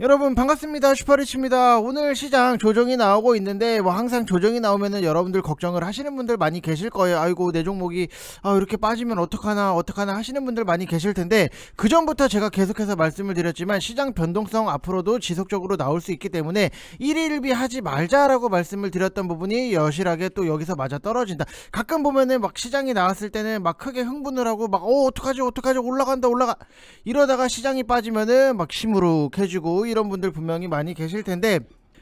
여러분 반갑습니다. 슈퍼리치입니다. 오늘 시장 조정이 나오고 있는데 항상 조정이 나오면은 여러분들 걱정을 하시는 분들 많이 계실 거예요. 아이고 내 종목이 이렇게 빠지면 어떡하나 하시는 분들 많이 계실 텐데, 그 전부터 제가 계속해서 말씀을 드렸지만 시장 변동성 앞으로도 지속적으로 나올 수 있기 때문에 일희일비 하지 말자라고 말씀을 드렸던 부분이 여실하게 또 여기서 맞아 떨어진다. 가끔 보면은 시장이 나왔을 때는 크게 흥분을 하고 어떡하지 올라간다 이러다가 시장이 빠지면은 시무룩해지고 이런 분들 분명히 많이 계실 텐데,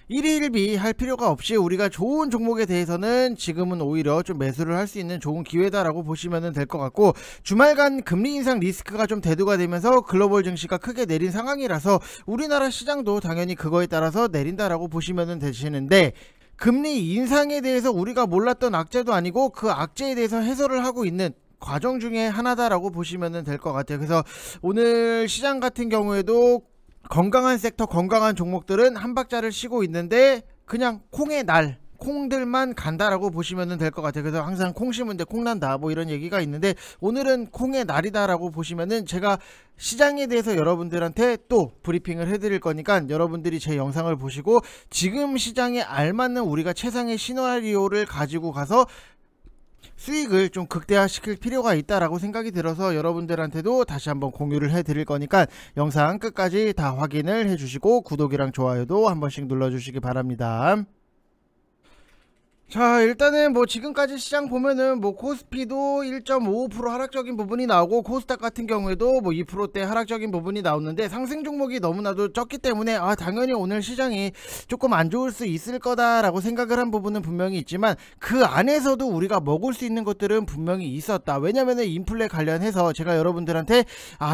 일희일비 할 필요가 없이 우리가 좋은 종목에 대해서는 지금은 오히려 좀 매수를 할 수 있는 좋은 기회다라고 보시면 될 것 같고, 주말간 금리 인상 리스크가 좀 대두가 되면서 글로벌 증시가 크게 내린 상황이라서 우리나라 시장도 당연히 그거에 따라서 내린다라고 보시면 되시는데, 금리 인상에 대해서 우리가 몰랐던 악재도 아니고 그 악재에 대해서 해소를 하고 있는 과정 중에 하나다라고 보시면 될 것 같아요. 그래서 오늘 시장 같은 경우에도 건강한 섹터, 건강한 종목들은 한 박자를 쉬고 있는데 그냥 콩의 날, 콩들만 간다라고 보시면 될 것 같아요. 그래서 항상 콩 심은데 콩 난다 이런 얘기가 있는데, 오늘은 콩의 날이다라고 보시면은 제가 시장에 대해서 여러분들한테 또 브리핑을 해드릴 거니까 여러분들이 제 영상을 보시고 지금 시장에 알맞는 우리가 최상의 시나리오를 가지고 가서 수익을 좀 극대화시킬 필요가 있다라고 생각이 들어서 여러분들한테도 다시 한번 공유를 해드릴 거니까 영상 끝까지 다 확인을 해주시고 구독이랑 좋아요도 한 번씩 눌러주시기 바랍니다. 자, 일단은 지금까지 시장 보면은 코스피도 1.55% 하락적인 부분이 나오고, 코스닥 같은 경우에도 2%대 하락적인 부분이 나오는데, 상승 종목이 너무나도 적기 때문에 당연히 오늘 시장이 조금 안 좋을 수 있을 거다라고 생각을 한 부분은 분명히 있지만, 그 안에서도 우리가 먹을 수 있는 것들은 분명히 있었다. 왜냐면은 인플레 관련해서 제가 여러분들한테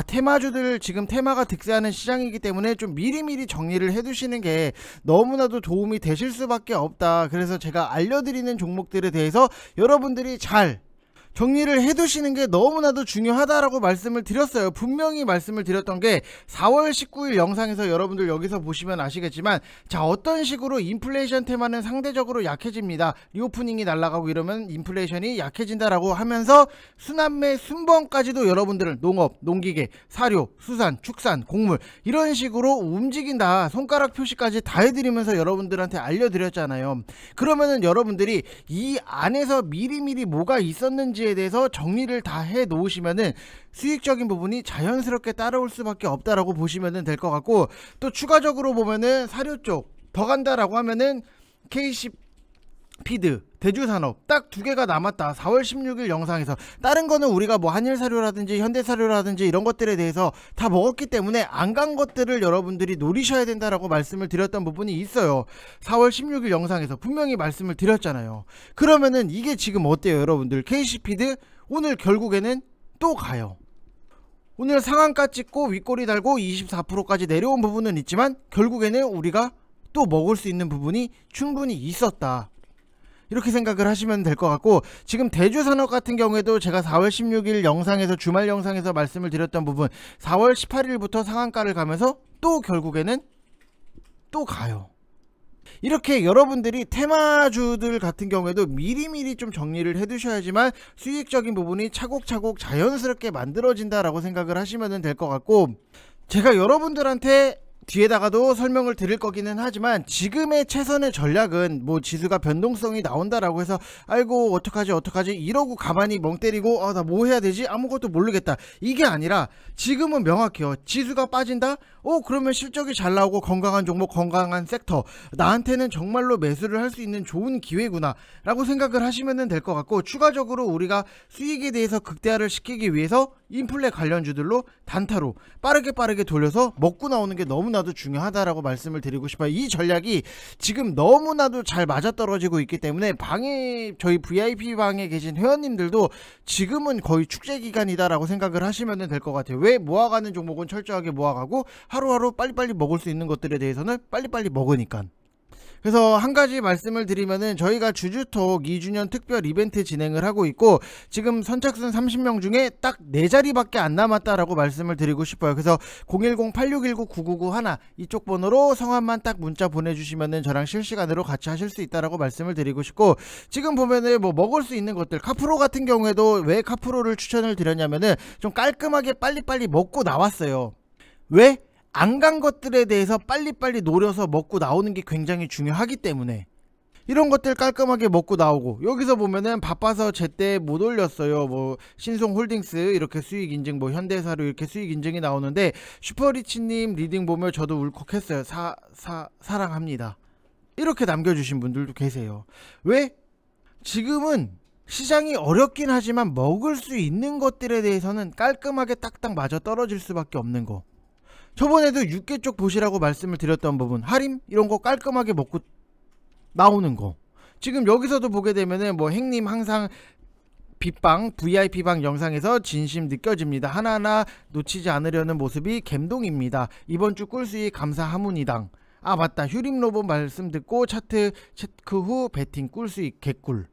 테마주들 지금 테마가 득세하는 시장이기 때문에 좀 미리미리 정리를 해두시는 게 너무나도 도움이 되실 수밖에 없다. 그래서 제가 드리는 종목들에 대해서 여러분들이 잘 정리를 해두시는 게 너무나도 중요하다라고 말씀을 드렸어요. 분명히 말씀을 드렸던 게 4월 19일 영상에서 여러분들 여기서 보시면 아시겠지만, 자, 어떤 식으로 인플레이션 테마는 상대적으로 약해집니다. 리오프닝이 날아가고 이러면 인플레이션이 약해진다라고 하면서 순환매 순번까지도 여러분들은 농업, 농기계, 사료, 수산, 축산, 곡물 이런 식으로 움직인다, 손가락 표시까지 다 해드리면서 여러분들한테 알려드렸잖아요. 그러면은 여러분들이 이 안에서 미리미리 뭐가 있었는지 에 대해서 정리를 다 해 놓으시면은 수익적인 부분이 자연스럽게 따라올 수밖에 없다라고 보시면 될 것 같고, 또 추가적으로 보면은 사료 쪽 더 간다라고 하면은 KC 피드, 대주산업 딱 두 개가 남았다. 4월 16일 영상에서 다른 거는 우리가 한일사료라든지 현대사료라든지 이런 것들에 대해서 다 먹었기 때문에 안 간 것들을 여러분들이 노리셔야 된다라고 말씀을 드렸던 부분이 있어요. 4월 16일 영상에서 분명히 말씀을 드렸잖아요. 그러면은 이게 지금 어때요 여러분들? KC피드 오늘 결국에는 또 가요. 오늘 상한가 찍고 윗꼬리 달고 24%까지 내려온 부분은 있지만 결국에는 우리가 또 먹을 수 있는 부분이 충분히 있었다, 이렇게 생각을 하시면 될 것 같고, 지금 대주산업 같은 경우에도 제가 4월 16일 영상에서 주말 영상에서 말씀을 드렸던 부분, 4월 18일부터 상한가를 가면서 또 결국에는 또 가요. 이렇게 여러분들이 테마주들 같은 경우에도 미리미리 좀 정리를 해 두셔야지만 수익적인 부분이 차곡차곡 자연스럽게 만들어진다라고 생각을 하시면 될 것 같고, 제가 여러분들한테 뒤에다가도 설명을 드릴 거기는 하지만 지금의 최선의 전략은 지수가 변동성이 나온다라고 해서 아이고 어떡하지 이러고 가만히 멍 때리고 나 뭐 해야 되지 아무것도 모르겠다, 이게 아니라 지금은 명확해요. 지수가 빠진다? 그러면 실적이 잘 나오고 건강한 종목, 건강한 섹터, 나한테는 정말로 매수를 할 수 있는 좋은 기회구나 라고 생각을 하시면 될 것 같고, 추가적으로 우리가 수익에 대해서 극대화를 시키기 위해서 인플레 관련주들로 단타로 빠르게 돌려서 먹고 나오는 게 너무나도 중요하다라고 말씀을 드리고 싶어요. 이 전략이 지금 너무나도 잘 맞아떨어지고 있기 때문에 저희 VIP 방에 계신 회원님들도 지금은 거의 축제 기간이다라고 생각을 하시면 될 것 같아요. 왜? 모아가는 종목은 철저하게 모아가고 하루하루 빨리빨리 먹을 수 있는 것들에 대해서는 빨리빨리 먹으니까. 그래서 한 가지 말씀을 드리면은 저희가 주주톡 2주년 특별 이벤트 진행을 하고 있고, 지금 선착순 30명 중에 딱 4자리밖에 안 남았다라고 말씀을 드리고 싶어요. 그래서 010-8619-9991 이쪽 번호로 성함만 딱 문자 보내주시면은 저랑 실시간으로 같이 하실 수 있다라고 말씀을 드리고 싶고, 지금 보면은 먹을 수 있는 것들, 카프로 같은 경우에도 왜 카프로를 추천을 드렸냐면은 좀 깔끔하게 빨리빨리 먹고 나왔어요. 왜? 안 간 것들에 대해서 빨리빨리 노려서 먹고 나오는 게 굉장히 중요하기 때문에 이런 것들 깔끔하게 먹고 나오고, 여기서 보면은 바빠서 제때 못 올렸어요. 뭐 신송홀딩스 이렇게 수익 인증, 뭐 현대사로 이렇게 수익 인증이 나오는데, 슈퍼리치님 리딩 보면 저도 울컥했어요. 사랑합니다 이렇게 남겨주신 분들도 계세요. 왜? 지금은 시장이 어렵긴 하지만 먹을 수 있는 것들에 대해서는 깔끔하게 딱딱 맞아 떨어질 수밖에 없는 거. 저번에도 육개 쪽 보시라고 말씀을 드렸던 부분, 하림 이런 거 깔끔하게 먹고 나오는 거. 지금 여기서도 보게 되면은 뭐 행님 항상 빗방 VIP방 영상에서 진심 느껴집니다. 하나하나 놓치지 않으려는 모습이 갬동입니다. 이번 주 꿀수익 감사하문이당. 아 맞다, 휴림 로봇 말씀 듣고 차트 체크 후 베팅 꿀수익 개꿀.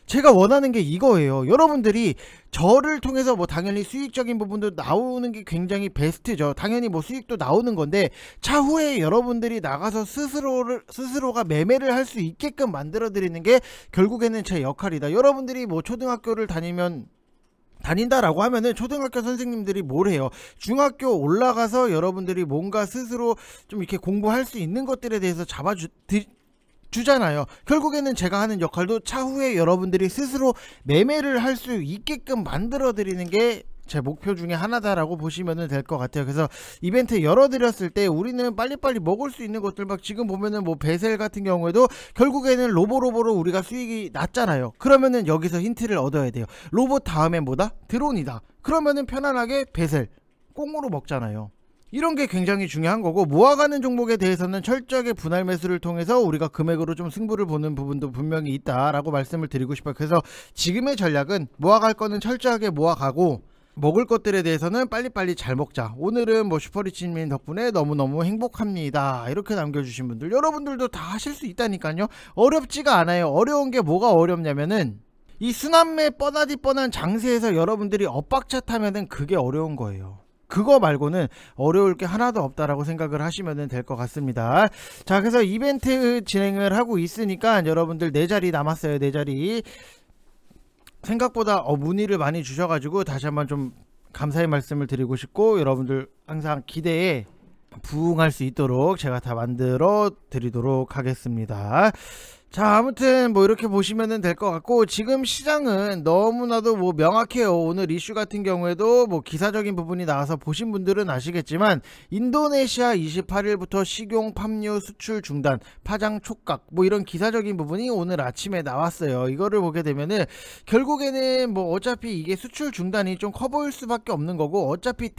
제가 원하는 게 이거예요. 여러분들이 저를 통해서 뭐 당연히 수익적인 부분도 나오는 게 굉장히 베스트죠. 당연히 뭐 수익도 나오는 건데, 차후에 여러분들이 나가서 스스로가 매매를 할 수 있게끔 만들어 드리는 게 결국에는 제 역할이다. 여러분들이 뭐 초등학교를 다닌다라고 하면은 초등학교 선생님들이 뭘 해요? 중학교 올라가서 여러분들이 뭔가 스스로 좀 이렇게 공부할 수 있는 것들에 대해서 주잖아요. 결국에는 제가 하는 역할도 차후에 여러분들이 스스로 매매를 할 수 있게끔 만들어 드리는 게 제 목표 중에 하나다라고 보시면 될 것 같아요. 그래서 이벤트 열어드렸을 때 우리는 빨리빨리 먹을 수 있는 것들, 막 지금 보면은 뭐 베셀 같은 경우에도 결국에는 로보로 우리가 수익이 났잖아요. 그러면은 여기서 힌트를 얻어야 돼요. 로봇 다음에 뭐다? 드론이다. 그러면은 편안하게 베셀 꽁으로 먹잖아요. 이런 게 굉장히 중요한 거고, 모아가는 종목에 대해서는 철저하게 분할 매수를 통해서 우리가 금액으로 좀 승부를 보는 부분도 분명히 있다라고 말씀을 드리고 싶어요. 그래서 지금의 전략은 모아갈 거는 철저하게 모아가고, 먹을 것들에 대해서는 빨리빨리 잘 먹자. 오늘은 뭐 슈퍼리치님 덕분에 너무너무 행복합니다 이렇게 남겨주신 분들, 여러분들도 다 하실 수 있다니까요. 어렵지가 않아요. 어려운 게 뭐가 어렵냐면은 이 순환매 뻔한 장세에서 여러분들이 엇박자 타면은 그게 어려운 거예요. 그거 말고는 어려울 게 하나도 없다라고 생각을 하시면 될 것 같습니다. 자, 그래서 이벤트 진행을 하고 있으니까 여러분들 4자리 남았어요. 4자리 생각보다 문의를 많이 주셔가지고 다시 한번 좀 감사의 말씀을 드리고 싶고, 여러분들 항상 기대에 부응할 수 있도록 제가 다 만들어 드리도록 하겠습니다. 자, 아무튼 뭐 이렇게 보시면 될 것 같고, 지금 시장은 너무나도 뭐 명확해요. 오늘 이슈 같은 경우에도 뭐 기사적인 부분이 나와서 보신 분들은 아시겠지만, 인도네시아 28일부터 식용 팜유 수출 중단, 파장 촉각, 뭐 이런 기사적인 부분이 오늘 아침에 나왔어요. 이거를 보게 되면은 결국에는 뭐 어차피 이게 수출 중단이 좀 커 보일 수밖에 없는 거고, 어차피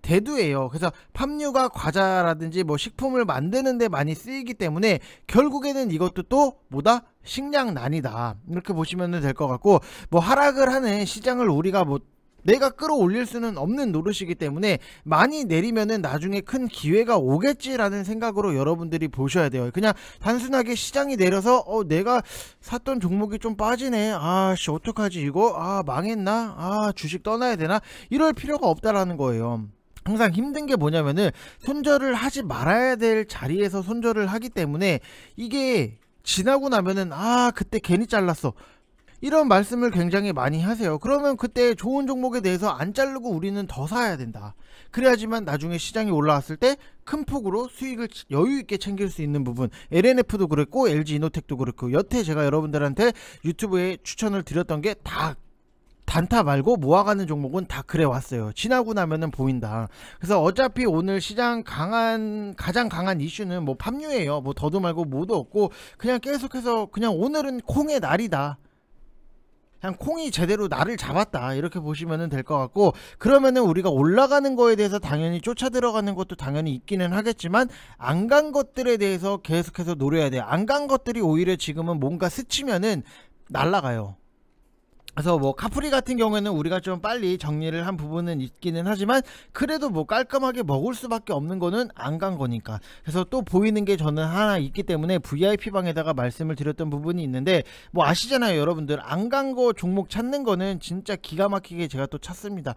대두예요. 그래서 팜유가 과자라든지 뭐 식품을 만드는 데 많이 쓰이기 때문에 결국에는 이것도 또 뭐다? 식량난이다 이렇게 보시면 될 것 같고, 뭐 하락을 하는 시장을 우리가 뭐 내가 끌어올릴 수는 없는 노릇이기 때문에 많이 내리면은 나중에 큰 기회가 오겠지라는 생각으로 여러분들이 보셔야 돼요. 그냥 단순하게 시장이 내려서 내가 샀던 종목이 좀 빠지네, 아씨 어떡하지 이거, 아 망했나, 아 주식 떠나야 되나, 이럴 필요가 없다라는 거예요. 항상 힘든 게 뭐냐면은 손절을 하지 말아야 될 자리에서 손절을 하기 때문에, 이게 지나고 나면은 그때 괜히 잘랐어 이런 말씀을 굉장히 많이 하세요. 그러면 그때 좋은 종목에 대해서 안 자르고 우리는 더 사야 된다. 그래야지만 나중에 시장이 올라왔을 때 큰 폭으로 수익을 여유있게 챙길 수 있는 부분, LNF도 그랬고 LG이노텍도 그렇고, 여태 제가 여러분들한테 유튜브에 추천을 드렸던 게 다 단타 말고 모아가는 종목은 다 그래 왔어요. 지나고 나면은 보인다. 그래서 어차피 오늘 시장 가장 강한 이슈는 뭐 팜유예요. 뭐 더도 말고 뭐도 없고, 그냥 계속해서 그냥 오늘은 콩의 날이다, 그냥 콩이 제대로 날을 잡았다 이렇게 보시면 될 것 같고, 그러면은 우리가 올라가는 거에 대해서 당연히 쫓아 들어가는 것도 당연히 있기는 하겠지만, 안 간 것들에 대해서 계속해서 노려야 돼요. 안 간 것들이 오히려 지금은 뭔가 스치면은 날라가요. 그래서 뭐 카프리 같은 경우에는 우리가 좀 빨리 정리를 한 부분은 있기는 하지만, 그래도 뭐 깔끔하게 먹을 수밖에 없는 거는 안 간 거니까. 그래서 또 보이는 게 저는 하나 있기 때문에 VIP 방에다가 말씀을 드렸던 부분이 있는데, 뭐 아시잖아요 여러분들, 안 간 거 종목 찾는 거는 진짜 기가 막히게 제가 또 찾습니다.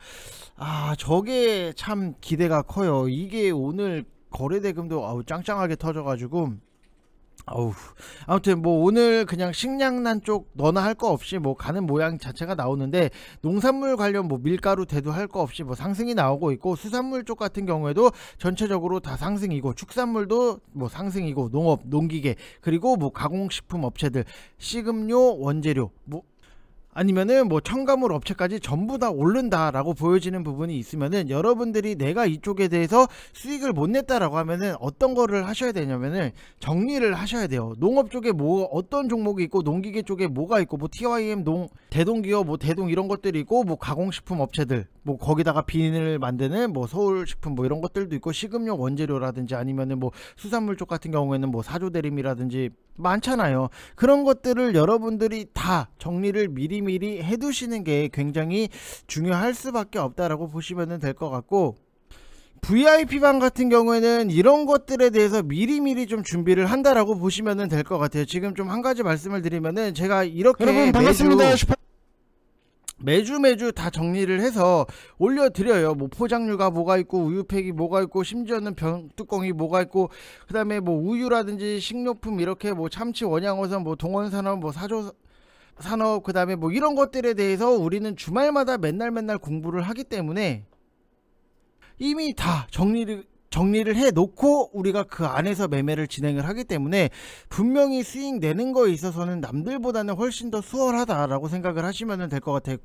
저게 참 기대가 커요. 이게 오늘 거래대금도 짱짱하게 터져가지고 어우, 아무튼 뭐 오늘 그냥 식량난 쪽 너나 할 거 없이 뭐 가는 모양 자체가 나오는데, 농산물 관련 뭐 밀가루 대두 할 거 없이 뭐 상승이 나오고 있고, 수산물 쪽 같은 경우에도 전체적으로 다 상승이고, 축산물도 뭐 상승이고, 농업, 농기계, 그리고 뭐 가공식품 업체들, 식음료, 원재료, 뭐 아니면은 뭐 첨가물 업체까지 전부 다 오른다라고 보여지는 부분이 있으면은, 여러분들이 내가 이쪽에 대해서 수익을 못 냈다라고 하면은 어떤 거를 하셔야 되냐면은 정리를 하셔야 돼요. 농업 쪽에 뭐 어떤 종목이 있고, 농기계 쪽에 뭐가 있고, 뭐 TYM 대동기업, 뭐 대동 이런 것들이 있고, 뭐 가공식품 업체들, 뭐 거기다가 비닐 만드는 뭐 서울식품 뭐 이런 것들도 있고, 식음료 원재료라든지 아니면은 뭐 수산물 쪽 같은 경우에는 뭐 사조대림이라든지 많잖아요. 그런 것들을 여러분들이 다 정리를 미리미리 해두시는 게 굉장히 중요할 수밖에 없다라고 보시면 될 것 같고, VIP방 같은 경우에는 이런 것들에 대해서 미리미리 좀 준비를 한다라고 보시면 될 것 같아요. 지금 좀 한 가지 말씀을 드리면은, 제가 이렇게 여러분 반갑습니다. 매주 다 정리를 해서 올려드려요. 뭐 포장류가 뭐가 있고, 우유팩이 뭐가 있고, 심지어는 병뚜껑이 뭐가 있고, 그 다음에 뭐 우유라든지 식료품, 이렇게 뭐 참치, 원양어선, 뭐 동원산업, 뭐 사조산업, 그 다음에 뭐 이런 것들에 대해서 우리는 주말마다 맨날 공부를 하기 때문에 이미 다 정리를 해 놓고 우리가 그 안에서 매매를 진행을 하기 때문에, 분명히 수익 내는 거에 있어서는 남들보다는 훨씬 더 수월하다라고 생각을 하시면 될 것 같아요.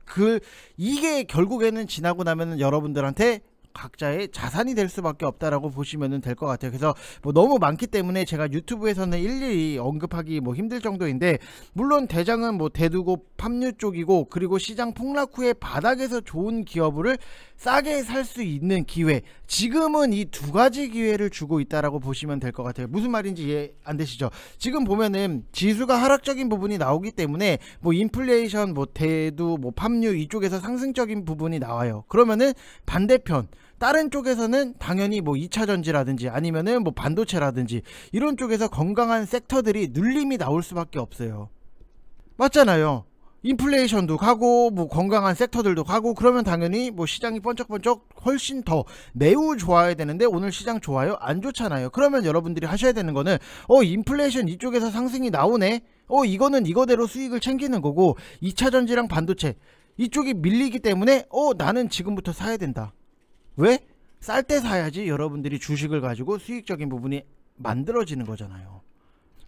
이게 결국에는 지나고 나면은 여러분들한테 각자의 자산이 될 수밖에 없다라고 보시면 될 것 같아요. 그래서 뭐 너무 많기 때문에 제가 유튜브에서는 일일이 언급하기 뭐 힘들 정도인데, 물론 대장은 뭐 대두고 팜유 쪽이고, 그리고 시장 폭락 후에 바닥에서 좋은 기업을 싸게 살 수 있는 기회, 지금은 이 두 가지 기회를 주고 있다라고 보시면 될 것 같아요. 무슨 말인지 이해 안 되시죠? 지금 보면은 지수가 하락적인 부분이 나오기 때문에 뭐 인플레이션, 뭐 대두, 뭐 팜유 이쪽에서 상승적인 부분이 나와요. 그러면은 반대편 다른 쪽에서는 당연히 뭐 2차전지라든지 아니면은 뭐 반도체라든지 이런 쪽에서 건강한 섹터들이 눌림이 나올 수밖에 없어요. 맞잖아요. 인플레이션도 가고 뭐 건강한 섹터들도 가고, 그러면 당연히 뭐 시장이 번쩍번쩍 훨씬 더 매우 좋아야 되는데, 오늘 시장 좋아요? 안 좋잖아요. 그러면 여러분들이 하셔야 되는 거는 인플레이션 이쪽에서 상승이 나오네, 이거는 이거대로 수익을 챙기는 거고, 2차전지랑 반도체 이쪽이 밀리기 때문에 나는 지금부터 사야 된다. 왜? 쌀 때 사야지 여러분들이 주식을 가지고 수익적인 부분이 만들어지는 거잖아요.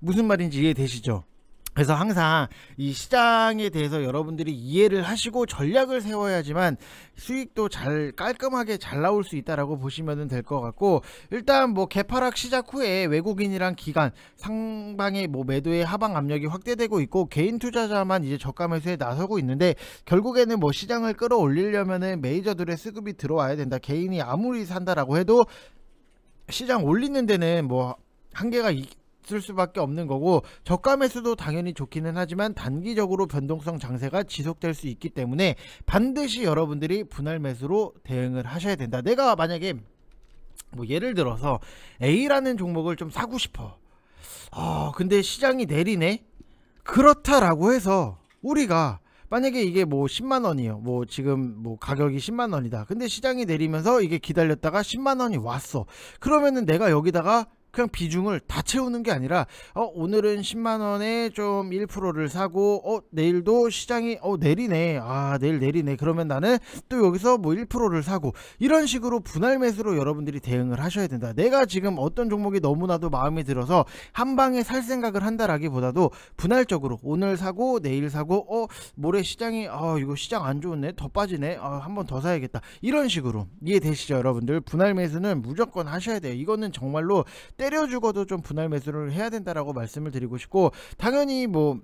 무슨 말인지 이해되시죠? 그래서 항상 이 시장에 대해서 여러분들이 이해를 하시고 전략을 세워야지만 수익도 잘 깔끔하게 잘 나올 수 있다라고 보시면 될 것 같고, 일단 뭐 개파락 시작 후에 외국인이랑 기관 상방의 뭐 매도의 하방 압력이 확대되고 있고, 개인 투자자만 이제 저가 매수에 나서고 있는데, 결국에는 뭐 시장을 끌어올리려면은 메이저들의 수급이 들어와야 된다. 개인이 아무리 산다라고 해도 시장 올리는 데는 뭐 한계가 있을 수밖에 없는 거고, 저가 매수도 당연히 좋기는 하지만 단기적으로 변동성 장세가 지속될 수 있기 때문에 반드시 여러분들이 분할 매수로 대응을 하셔야 된다. 내가 만약에 뭐 예를 들어서 A라는 종목을 좀 사고 싶어. 근데 시장이 내리네. 그렇다라고 해서 우리가 만약에 이게 뭐 10만원이에요. 뭐 지금 뭐 가격이 10만원이다. 근데 시장이 내리면서 이게 기다렸다가 10만원이 왔어. 그러면은 내가 여기다가 그냥 비중을 다 채우는 게 아니라 오늘은 10만원에 좀 1%를 사고 내일도 시장이 내리네, 내일 내리네, 그러면 나는 또 여기서 뭐 1%를 사고, 이런 식으로 분할 매수로 여러분들이 대응을 하셔야 된다. 내가 지금 어떤 종목이 너무나도 마음에 들어서 한 방에 살 생각을 한다라기보다도 분할적으로 오늘 사고 내일 사고, 모레 시장이 이거 시장 안 좋네, 더 빠지네, 한 번 더 사야겠다, 이런 식으로. 이해되시죠 여러분들? 분할 매수는 무조건 하셔야 돼요. 이거는 정말로 때려 죽어도 좀 분할 매수를 해야 된다라고 말씀을 드리고 싶고, 당연히 뭐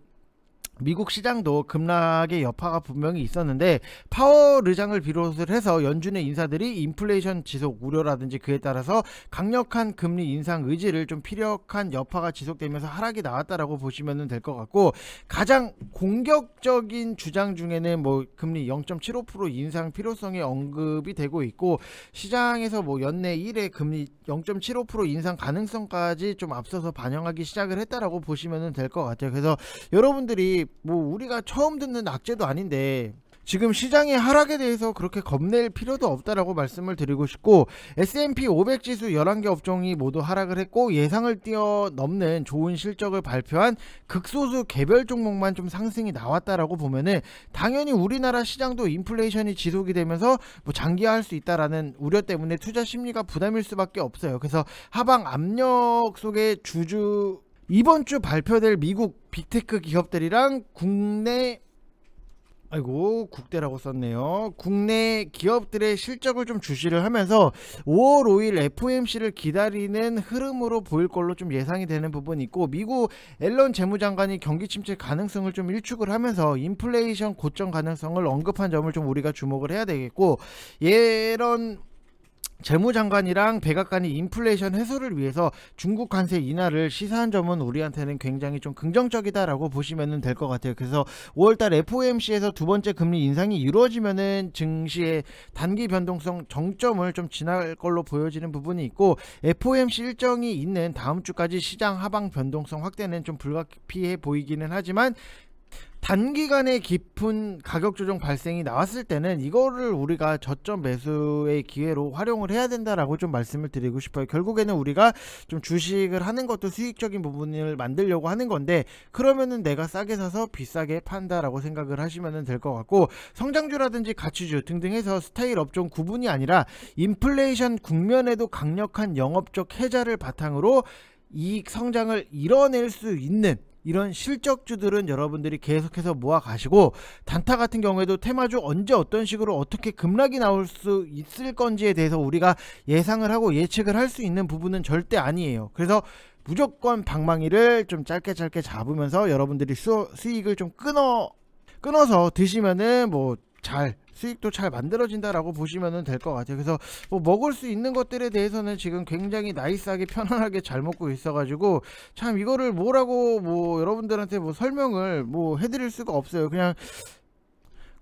미국 시장도 급락의 여파가 분명히 있었는데, 파월 의장을 비롯을 해서 연준의 인사들이 인플레이션 지속 우려라든지 그에 따라서 강력한 금리 인상 의지를 좀 피력한 여파가 지속되면서 하락이 나왔다라고 보시면 될 것 같고, 가장 공격적인 주장 중에는 뭐 금리 0.75% 인상 필요성이 언급이 되고 있고, 시장에서 뭐 연내 1회 금리 0.75% 인상 가능성까지 좀 앞서서 반영하기 시작을 했다라고 보시면 될 것 같아요. 그래서 여러분들이 뭐 우리가 처음 듣는 악재도 아닌데 지금 시장의 하락에 대해서 그렇게 겁낼 필요도 없다라고 말씀을 드리고 싶고, S&P 500 지수 11개 업종이 모두 하락을 했고 예상을 뛰어넘는 좋은 실적을 발표한 극소수 개별 종목만 좀 상승이 나왔다라고 보면은 당연히 우리나라 시장도 인플레이션이 지속이 되면서 뭐 장기화할 수 있다라는 우려 때문에 투자 심리가 부담일 수밖에 없어요. 그래서 하방 압력 속에 이번 주 발표될 미국 빅테크 기업들이랑 국대라고 썼네요. 국내 기업들의 실적을 좀 주시를 하면서 5월 5일 FOMC를 기다리는 흐름으로 보일 걸로 좀 예상이 되는 부분이 있고, 미국 앨런 재무장관이 경기 침체 가능성을 좀 일축을 하면서 인플레이션 고점 가능성을 언급한 점을 좀 우리가 주목을 해야 되겠고, 예런 재무장관이랑 백악관이 인플레이션 해소를 위해서 중국 관세 인하를 시사한 점은 우리한테는 굉장히 좀 긍정적이다라고 보시면 될 것 같아요. 그래서 5월달 FOMC에서 두 번째 금리 인상이 이루어지면은 증시의 단기 변동성 정점을 좀 지날 걸로 보여지는 부분이 있고, FOMC 일정이 있는 다음 주까지 시장 하방 변동성 확대는 좀 불가피해 보이기는 하지만, 단기간에 깊은 가격 조정 발생이 나왔을 때는 이거를 우리가 저점 매수의 기회로 활용을 해야 된다라고 좀 말씀을 드리고 싶어요. 결국에는 우리가 좀 주식을 하는 것도 수익적인 부분을 만들려고 하는 건데, 그러면은 내가 싸게 사서 비싸게 판다라고 생각을 하시면 될 것 같고, 성장주라든지 가치주 등등 해서 스타일 업종 구분이 아니라 인플레이션 국면에도 강력한 영업적 해자를 바탕으로 이익 성장을 이뤄낼 수 있는 이런 실적주들은 여러분들이 계속해서 모아 가시고, 단타 같은 경우에도 테마주 언제 어떤 식으로 어떻게 급락이 나올 수 있을 건지에 대해서 우리가 예상을 하고 예측을 할 수 있는 부분은 절대 아니에요. 그래서 무조건 방망이를 좀 짧게 잡으면서 여러분들이 수익을 좀 끊어서 드시면은 수익도 잘 만들어진다라고 보시면 될 것 같아요. 그래서 뭐 먹을 수 있는 것들에 대해서는 지금 굉장히 나이스하게 편안하게 잘 먹고 있어가지고 참 이거를 뭐라고 여러분들한테 설명을 해드릴 수가 없어요.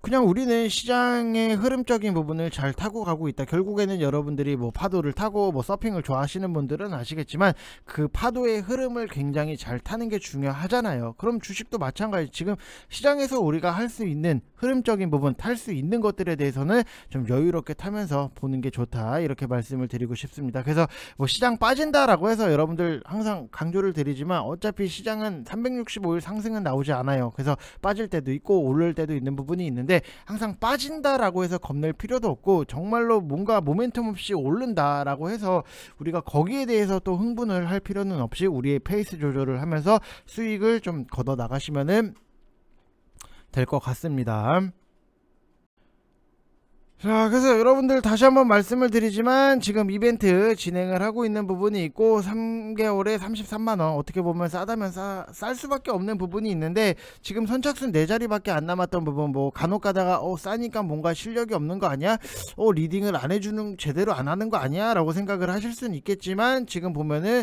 그냥 우리는 시장의 흐름적인 부분을 잘 타고 가고 있다. 결국에는 여러분들이 파도를 타고 서핑을 좋아하시는 분들은 아시겠지만 그 파도의 흐름을 굉장히 잘 타는 게 중요하잖아요. 그럼 주식도 마찬가지. 지금 시장에서 우리가 할 수 있는 흐름적인 부분, 탈 수 있는 것들에 대해서는 좀 여유롭게 타면서 보는 게 좋다, 이렇게 말씀을 드리고 싶습니다. 그래서 시장 빠진다라고 해서 여러분들 항상 강조를 드리지만, 어차피 시장은 365일 상승은 나오지 않아요. 그래서 빠질 때도 있고 오를 때도 있는 부분이 있는데, 항상 빠진다라고 해서 겁낼 필요도 없고, 정말로 뭔가 모멘텀 없이 오른다라고 해서 우리가 거기에 대해서 또 흥분을 할 필요는 없이 우리의 페이스 조절을 하면서 수익을 좀 걷어 나가시면은 될 것 같습니다. 자, 그래서 여러분들 다시 한번 말씀을 드리지만, 지금 이벤트 진행을 하고 있는 부분이 있고 3개월에 33만원, 어떻게 보면 싸다면 쌀 수밖에 없는 부분이 있는데, 지금 선착순 4자리밖에 안 남았던 부분, 간혹 가다가 싸니까 뭔가 실력이 없는 거 아니야? 리딩을 안 해주는, 제대로 안 하는 거 아니야? 라고 생각을 하실 수는 있겠지만, 지금 보면은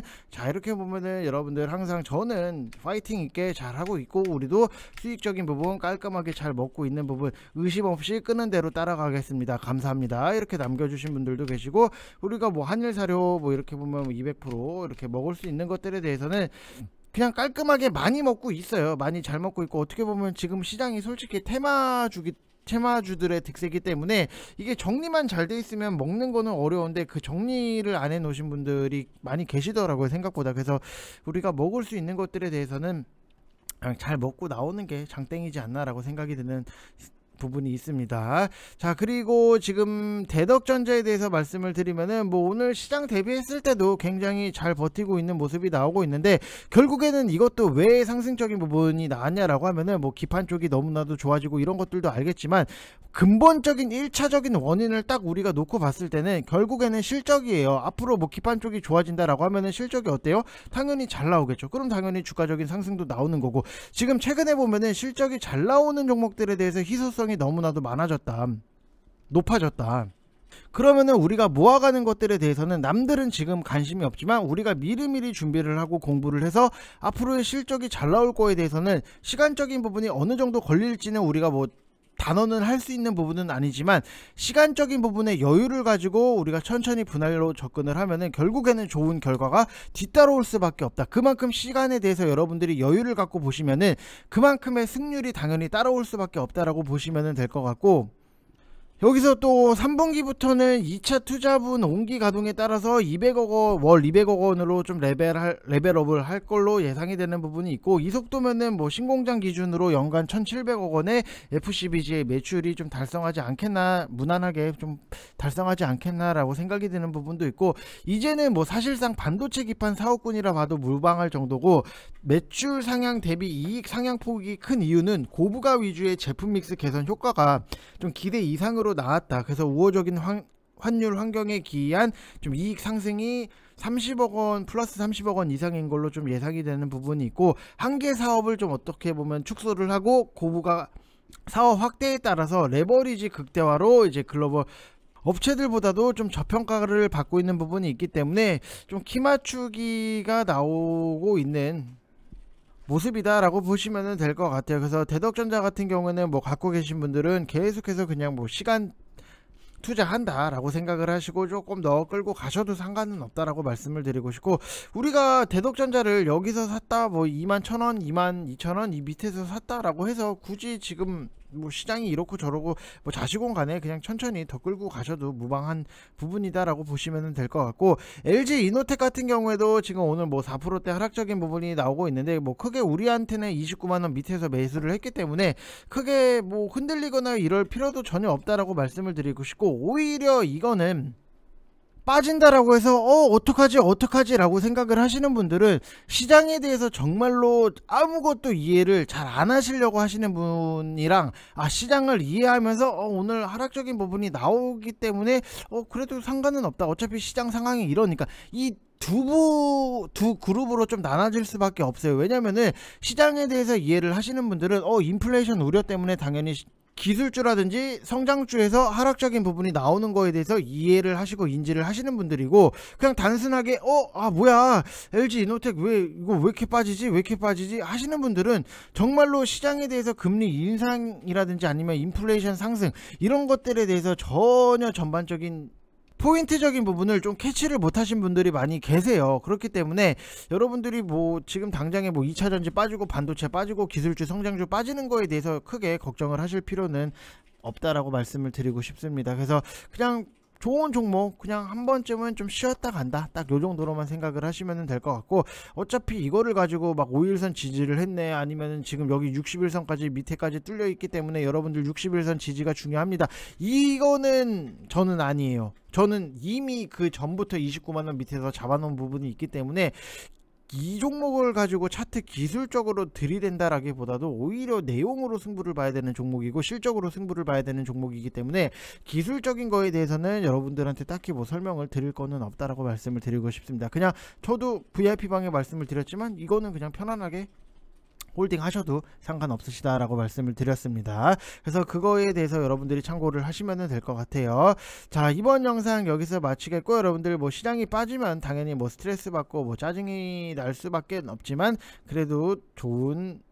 이렇게 보면은 여러분들 항상 저는 파이팅 있게 잘 하고 있고, 우리도 수익적인 부분 깔끔하게 잘 먹고 있는 부분 의심 없이 끄는 대로 따라가겠습니다. 감사합니다. 이렇게 남겨주신 분들도 계시고, 우리가 한일 사료 이렇게 보면 200% 이렇게 먹을 수 있는 것들에 대해서는 그냥 깔끔하게 많이 먹고 있어요. 많이 잘 먹고 있고, 어떻게 보면 지금 시장이 솔직히 테마주들의 득세이기 때문에 이게 정리만 잘 돼 있으면 먹는 거는 어려운데, 그 정리를 안 해 놓으신 분들이 많이 계시더라고요, 생각보다. 그래서 우리가 먹을 수 있는 것들에 대해서는 그냥 잘 먹고 나오는 게 장땡이지 않나라고 생각이 드는 부분이 있습니다. 자, 그리고 지금 대덕전자에 대해서 말씀을 드리면은 오늘 시장 대비했을 때도 굉장히 잘 버티고 있는 모습이 나오고 있는데, 결국에는 이것도 왜 상승적인 부분이 나왔냐라고 하면은 기판 쪽이 너무나도 좋아지고 이런 것들도 알겠지만, 근본적인 1차적인 원인을 딱 우리가 놓고 봤을 때는 결국에는 실적이에요. 앞으로 기판 쪽이 좋아진다라고 하면은 실적이 어때요? 당연히 잘 나오겠죠. 그럼 당연히 주가적인 상승도 나오는 거고, 지금 최근에 보면은 실적이 잘 나오는 종목들에 대해서 희소성이 너무나도 높아졌다. 그러면은 우리가 모아가는 것들에 대해서는 남들은 지금 관심이 없지만, 우리가 미리미리 준비를 하고 공부를 해서 앞으로의 실적이 잘 나올 거에 대해서는 시간적인 부분이 어느 정도 걸릴지는 우리가 단언은 할 수 있는 부분은 아니지만 시간적인 부분에 여유를 가지고 우리가 천천히 분할로 접근을 하면은 결국에는 좋은 결과가 뒤따라올 수밖에 없다. 그만큼 시간에 대해서 여러분들이 여유를 갖고 보시면은 그만큼의 승률이 당연히 따라올 수밖에 없다라고 보시면 될 것 같고, 여기서 또 3분기부터는 2차 투자분 옹기 가동에 따라서 200억 원, 월 200억 원으로 좀 레벨업을 할 걸로 예상이 되는 부분이 있고, 이 속도면은 뭐 신공장 기준으로 연간 1700억 원의 FCBG의 매출이 좀 달성하지 않겠나, 무난하게 좀 달성하지 않겠나라고 생각이 드는 부분도 있고, 이제는 뭐 사실상 반도체 기판 사업군이라 봐도 무방할 정도고, 매출 상향 대비 이익 상향폭이 큰 이유는 고부가 위주의 제품 믹스 개선 효과가 좀 기대 이상으로 나왔다. 그래서 우호적인 환율 환경에 기이한 좀 이익 상승이 30억 원 플러스 30억 원 이상인 걸로 좀 예상이 되는 부분이 있고, 한 개 사업을 좀 어떻게 보면 축소를 하고 고부가 사업 확대에 따라서 레버리지 극대화로 이제 글로벌 업체들보다도 좀 저평가를 받고 있는 부분이 있기 때문에 좀 키맞추기가 나오고 있는 모습이다 라고 보시면 될 것 같아요. 그래서 대덕전자 같은 경우는 뭐 갖고 계신 분들은 계속해서 그냥 뭐 시간 투자한다 라고 생각을 하시고 조금 더 끌고 가셔도 상관은 없다라고 말씀을 드리고 싶고, 우리가 대덕전자를 여기서 샀다 뭐 21,000원 22,000원 이 밑에서 샀다 라고 해서 굳이 지금 뭐 시장이 이렇고 저러고 뭐 자시고 간에 그냥 천천히 더 끌고 가셔도 무방한 부분이다 라고 보시면 될 것 같고, LG 이노텍 같은 경우에도 지금 오늘 뭐 4%대 하락적인 부분이 나오고 있는데, 뭐 크게 우리한테는 29만원 밑에서 매수를 했기 때문에 크게 뭐 흔들리거나 이럴 필요도 전혀 없다라고 말씀을 드리고 싶고, 오히려 이거는 빠진다라고 해서 어떡하지 라고 생각을 하시는 분들은 시장에 대해서 정말로 아무것도 이해를 잘 안 하시려고 하시는 분이랑, 시장을 이해하면서 오늘 하락적인 부분이 나오기 때문에 그래도 상관은 없다, 어차피 시장 상황이 이러니까, 이 두 그룹으로 좀 나눠질 수밖에 없어요. 왜냐면은 시장에 대해서 이해를 하시는 분들은 인플레이션 우려 때문에 당연히 기술주라든지 성장주에서 하락적인 부분이 나오는 거에 대해서 이해를 하시고 인지를 하시는 분들이고, 그냥 단순하게 뭐야 LG 이노텍 왜 이렇게 빠지지 하시는 분들은 정말로 시장에 대해서 금리 인상이라든지 아니면 인플레이션 상승 이런 것들에 대해서 전혀 전반적인 포인트적인 부분을 좀 캐치를 못하신 분들이 많이 계세요. 그렇기 때문에 여러분들이 뭐 지금 당장에 뭐 2차전지 빠지고 반도체 빠지고 기술주 성장주 빠지는 거에 대해서 크게 걱정을 하실 필요는 없다라고 말씀을 드리고 싶습니다. 그래서 그냥 좋은 종목 그냥 한 번쯤은 좀 쉬었다 간다, 딱 요 정도로만 생각을 하시면 될 것 같고, 어차피 이거를 가지고 막 5일선 지지를 했네, 아니면 지금 여기 60일선까지 밑에까지 뚫려 있기 때문에 여러분들 60일선 지지가 중요합니다, 이거는 저는 아니에요. 저는 이미 그 전부터 29만원 밑에서 잡아놓은 부분이 있기 때문에 이 종목을 가지고 차트 기술적으로 들이댄다라기보다도 오히려 내용으로 승부를 봐야 되는 종목이고 실적으로 승부를 봐야 되는 종목이기 때문에 기술적인 거에 대해서는 여러분들한테 딱히 뭐 설명을 드릴 거는 없다라고 말씀을 드리고 싶습니다. 그냥 저도 VIP방에 말씀을 드렸지만 이거는 그냥 편안하게 홀딩 하셔도 상관없으시다 라고 말씀을 드렸습니다. 그래서 그거에 대해서 여러분들이 참고를 하시면 될 것 같아요. 자, 이번 영상 여기서 마치겠고, 여러분들 뭐 시장이 빠지면 당연히 뭐 스트레스 받고 뭐 짜증이 날 수밖에 없지만 그래도 좋은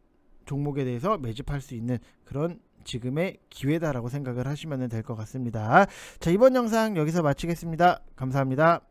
종목에 대해서 매집할 수 있는 그런 지금의 기회다라고 생각을 하시면 될 것 같습니다. 자, 이번 영상 여기서 마치겠습니다. 감사합니다.